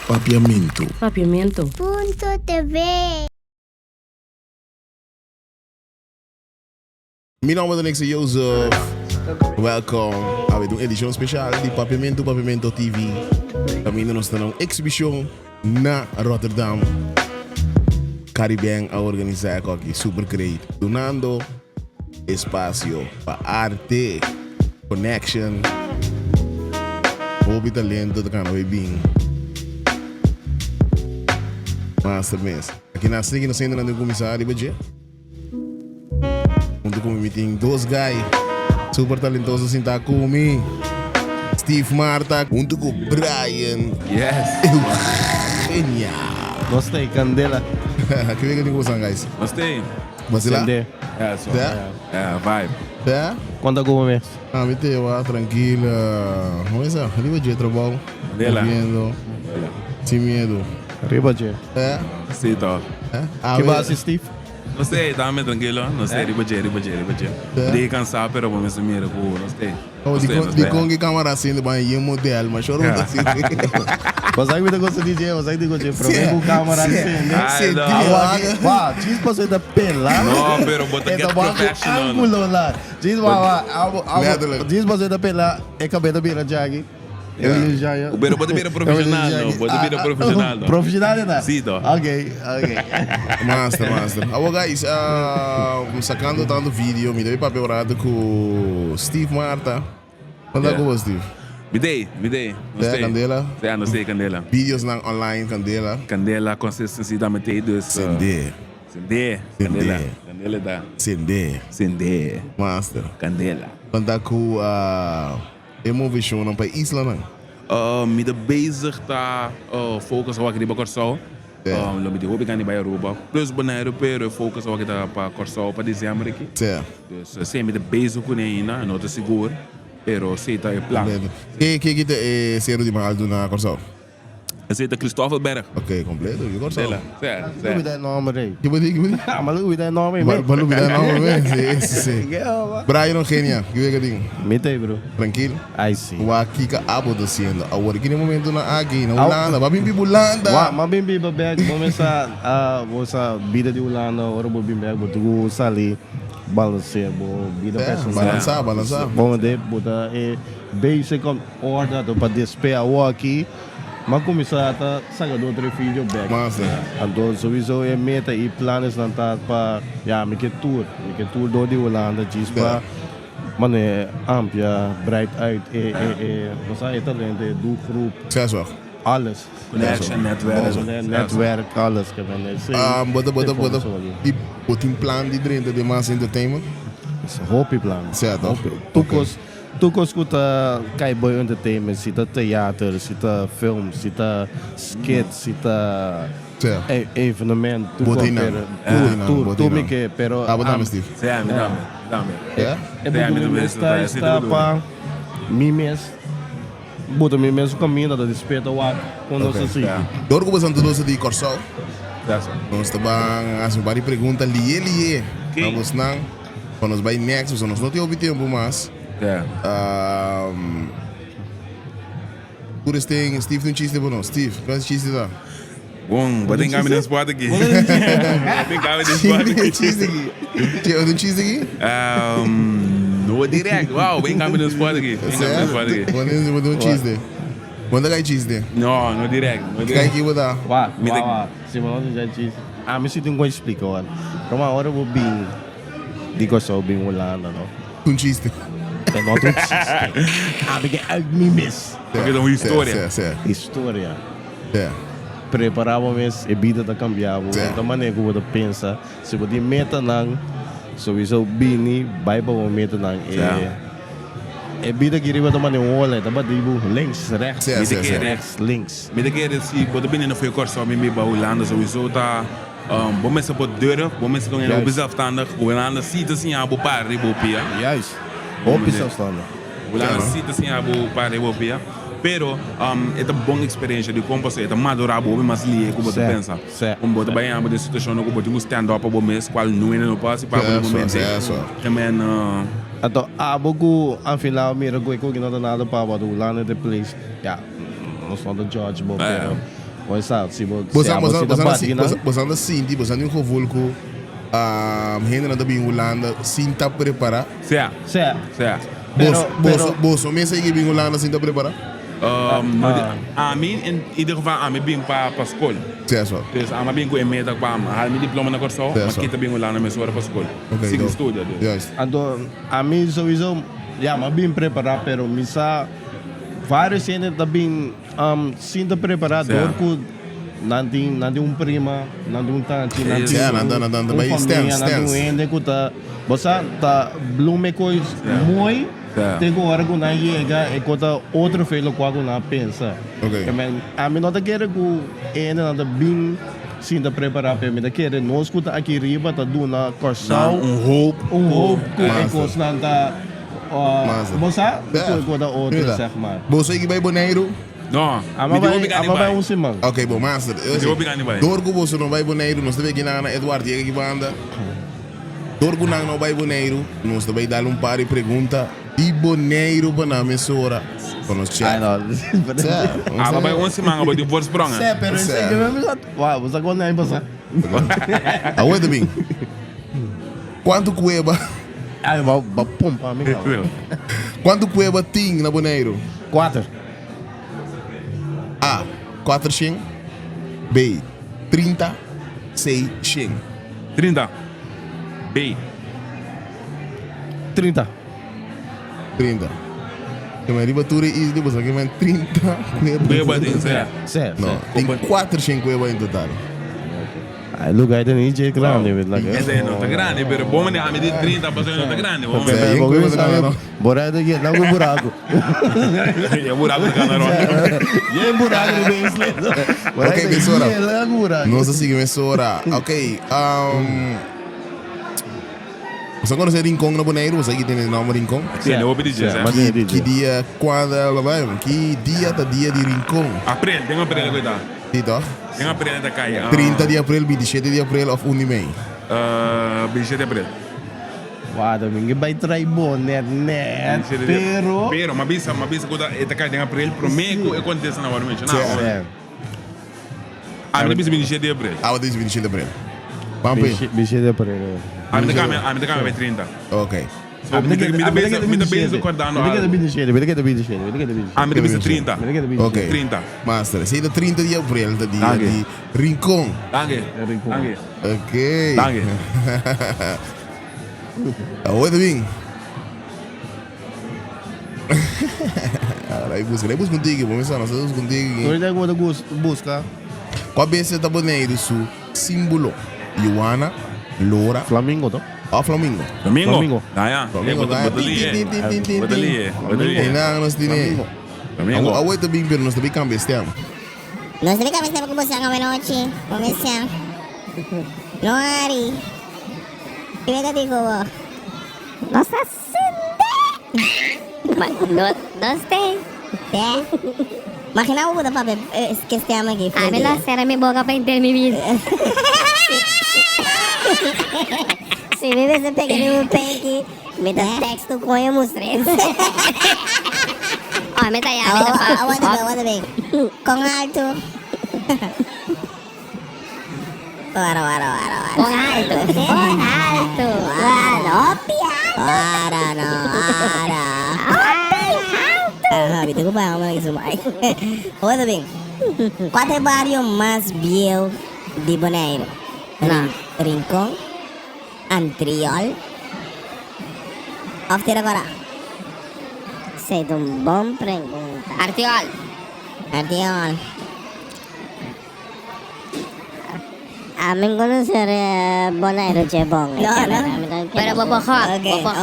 Papiamentu.tv. Mijn naam is Nixon Joseph. Welkom. We doen een editie speciaal die Papiamentu-o.tv. Kami nos na ng exhibition na Rotterdam. CARIBANG a organizar aqui super great. Donando espaço para arte, connection, hobby talento da canal bem. Mastermind. Aqui na seguinte nós ainda não começar a budget. Junto com meeting dois guys super talentosos em Takumi. Steve Marta junto com Bryan. Yes. Eugenia. Gostei, Candela. Que vem que tem gostam, guys? Gostei. Você lá? Sender. É, só. É? É, vibe. É? Quando alguma vez? Ah, me teu, tranquila. Vamos lá, ali vai dia trabalho. Dela. Vendo. Sem medo. Arriba, Jay. É? Sim, tá. É? Ah, Que base, Steve? Não sei, tá me tranquilo. Não sei, riba dia. De cansar, pero vamos assumir o não sei. De Kongi câmera assim, de banho, modelo, mas chorou assim. Você vai me gostar de Jay, você vai gostar de problema com câmera assim, né? Ai, não. Uau, diz pra você da pela. Não, pero bota get professional. Ângulo lá. Diz pra você da pela, é cabelo da beira, Jaggy. Eu já ia. O beiro pode vir profissional, não. Pode vir profissional, não. Profissional, não? Sim, tá. Ok. Master. Oh, guys, sacando tanto vídeo, me deu papel rado com Steve Marta. Quando é com Steve? Me dei. É, Candela? É, não sei, Candela. Vídeos na online, Candela. Candela, consistency da metade dos... Sender. Candela dá. Sender. Master. Candela. Quando é com emovision não para Isla, não? Me de bezig tá focus op die Corsol. Lo me de hobby kan die bij Europa. Plus benair pero focus op kita pa Corsol pa dezembro aqui. Certo. Dus sem me de bezig com ainda, não tô seguro. Pero sei tá é plan. Que kita zero de mal do na Corsol? Sei tá Cristóvão Berg. Ok, completo. Eu Corsol. Certo. Look at that nome, Ray. Que bodi? Mas look at that nome, man. Balu vida não, sim. Bryan, Eugenia, que vem que Mitei, bro. tranquilo. I see. O aqui que abo do sendo. Agora que no momento na aqui na Holanda, vai vir Holanda. Mas bem bebek, começar a vossa vida de Holanda, ora vou bebek, vou tu sali balancear, vou vida balançar. Bom de botar basic order para despejar o aqui. Mas começar a sair do outro filho back. Então, sowieso é meta e planos não tá para me que tour do de Holanda diz para mano é ampla, bright uit você é talento do grupo. Certo. Alles. Connection, netwerk, alles que vem. Bota e bota um plano de dentro de mais entertainment. It's a hope plan. Certo. Tu escuta Cowboy Entertainment, cita teatro, cita film, cita skit, cita evenement, tu me que pero dame Steve. Dame. É está para mimes. Bota mimes caminho da despeita o quando você se. Dor como são todos de Corsol. Nós também as várias perguntas lie. Vamos não. Quando nós vai next, nós não temos tempo mais. Por este Steve não chiste não. Steve, qual chiste lá? Bom, bota em câmera nesse spot aqui. Tem chiste aqui? No direto. Uau, vem câmera nesse spot aqui. Quando um chiste. Quando é chiste? No direto. Quem que vai dar? Uau. Se você já disse. Me sinto um coisa explica agora. Para uma hora eu vou bem. Digo só bem Holanda, não? Um chiste. É não um chiste. Porque é mimes. Porque é uma história. História. Preparávamos a vida da cambiava. Da maneira que você pensa, se você meta não, sowieso bini, vai para o meta não. A vida que riba da maneira olha, da badibu links, rechts, links. Me daqui se quando bem não foi Corsol, me ba Holanda sowieso tá. Bom mensen op deuren, bom mensen kunnen op zelfstandig. Holanda ziet assim a paar ribopia. Juist. Op zelfstandig. Holanda ziet assim a paar ribopia. Pero é uma boa experiência de como você é madurado, mas ali como você pensa. Como você vai em uma situação que você stand up para mês, qual não é no passe para o momento. Também então abogo afinal mira que não nada para o Holanda de place. Yeah, nós não the judge, pero Pois sabe, se Você anda sinti, você anda um revolco, gente anda bem Holanda, sinta preparar. Certo. Bolso, mesa que bem Holanda, sinta preparar. A mim, em ieder geval, a mim bem para a escola. Certo. Dus a mim bem com emenda para a meu diploma na Corsol, mas que também lá na minha para a escola. Sigo estudo. Então, a mim sowieso, mas bem preparado, pero misa vários gente também sinta preparado, porque não prima, não tante, não família, não ende que você tá blume coisa muito. Tem hora que não chega e conta outro feio que não pensa. A mim não quer que ele não bem sinta preparado para mim, quer não escuta aqui riba tá do na corsal hope que é constante. Você conta outro zeg maar. Você que vai boneiro? Não, vai um semana. Ok, bom, master. Dorgo você não vai boneiro, nós também aqui na Eduardo e aqui banda. Dorgo não vai boneiro, nós também dar par de perguntas. E boneiro para na emissora. Para nós chat. Ela vai uma semana para depois pronto. Pero isso é que você agora não passa. Aguenta bem. Quanto cueba? Vai pompa amigo. Quanto cueba tem na boneiro? 4. A. 4 xing. B. 30. C. Xing. 30. B. 30. 30. Que me riba tudo isso depois que me 30 cueba tem certo. Não, tem 4 xing cueba em total. Lugar aí tem gente grande, esse não tá grande, pero bom né, a medida 30 passou não tá grande, bom. Bora daqui, não é buraco. É buraco do canarão. É buraco do bem. Ok, emissora. Nós assim emissora. Ok. Você conhece Rincon na Boneiro? Você aqui tem o nome Rincon? Sim, eu vou pedir, Que dia, quando ela vai? Que dia tá dia de Rincon? April, tem april agora. Tito? Tem april da caia. 30 de abril, 27 de abril of Unimei. 27 de abril. Wada, ninguém vai trair boné, né? Pero, mas bisa quando esta caia tem april, prometo acontece na hora mesmo, não? A minha bisa 27 de abril. Ah, 27 de abril. Vamos 27 de abril. A minha câmera vai 30. Ok. Me bem acordando. A minha bisa 30. Ok. 30. Master, sei da 30 de abril, da dia de Rincon. Danke. Ok. Danke. Aguenta bem. Aí busca contigo, vamos ver se nós contigo. Hoje é quando busca. Qual é esse tabuleiro, su símbolo? Ioana, Loura. Flamingo, tá? Flamingo. Flamingo. Flamingo. Batalha. Não, nós temos. Flamingo. Aguenta bem, pero nós também cambiamos. Nós também cambiamos com você agora noite. Começar. Não ari. E vem digo, nossa sende. Nós tem. Imagina o da papai que estamos aqui. A minha será minha boca para entender minha vida. Se vive você pega um peg, me dá texto com eu mostrei. Ó, me dá aí, aguanta bem. Com alto. Ora. Com alto. Me tengo para uma isso mais. Olha bem. Qual é o bairro mais belo de Bonaire? Rincon, Antriol, After agora. Sei de bom pergunta. Artiol. A mim conhecer Bonaire é bom. Não. Pero bobohot.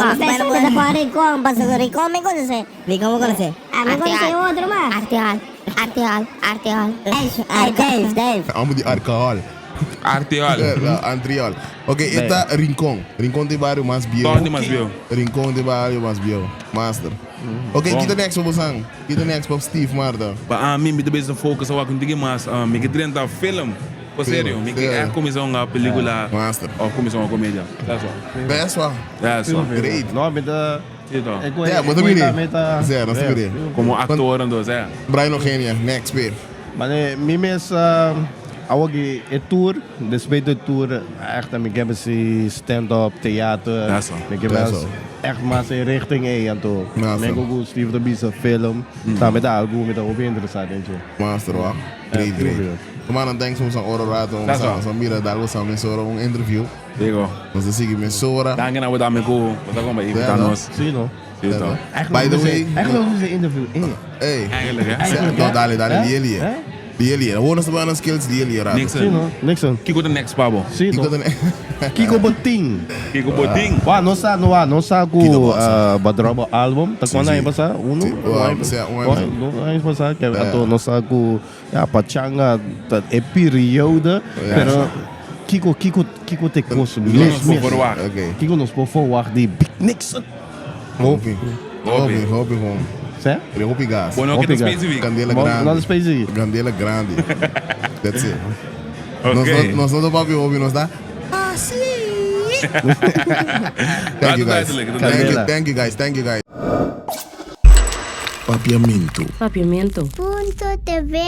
Mas para Rincon, passa Rincon me conhece. Rincon me conhece. A mim conhece outro mais. Artiol. Dave. Amo de alcohol. Antriol. Ok, esta Rincon. Rincon de bairro mais bio. Rincon de bairro mais bio. Master. Ok, kita next po Bosang. Kita next po Steve Marta. A mim me deve focus sa wakong digi mas me que trenta film. Po sério, me que é comissão a película. Master. Ou comissão a comédia. That's all. Great. Não, me dá. Bota mire. Zé, nós temos. Como ator ando, Zé. Bryan Eugenia, next babe. Maar nee, mimes awagi tour, después de tour, echt ik heb een stand-up theater. Dat is zo. Ik heb Dat is wel zo. echt maar zijn richting en toe. Dat is Ik zo. ook goed Steve de Bies film. Daar met algo met een hoop interessant en zo. Master, wa? Great, great. Maar dan denk ik soms aan Ororato, Dat is zo. aan Mira Dalgo, aan Mensora, een interview. Digo. Dus dan zie ik Mensora. Dank je nou dat we komen. We gaan bij even Ja, aan dat. ons. Zie je nog? Zie je toch? By the way, Echt wel een interview. hey, Eigenlijk hè. Eigenlijk, no, hè? dale, Hè? die jullie. Hè? Die jullie. Gewoon ze aan skills, die jullie raad. Zie je Nixon. nog? Nixon. Kiko the next babo. Zie je Ik nog? dat een. Kiko Boting. Kiko Boting. Wa, no sa Kiko ko Bossa. badrobo album. Tak mana Si. yang basa? Uno. Si. Yang basa. Kaya Yeah. ato no sa ko ya pachanga dat e periode. Yeah. Pero Kiko te kos Nos mis. voor verwacht. Oké. Kiko nos po verwacht die Big Nixon. Hopi. Hopi gewoon. Sé? De hopi gas. Bueno, que te Obrigado. specifiek. Candela Não grande. space. Candela grande. That's it. Oké. Nós não papi hopi, nós dá. Thank you guys. Candela. Thank you guys. Thank you guys. Papiamento. Papiamento. Punto TV.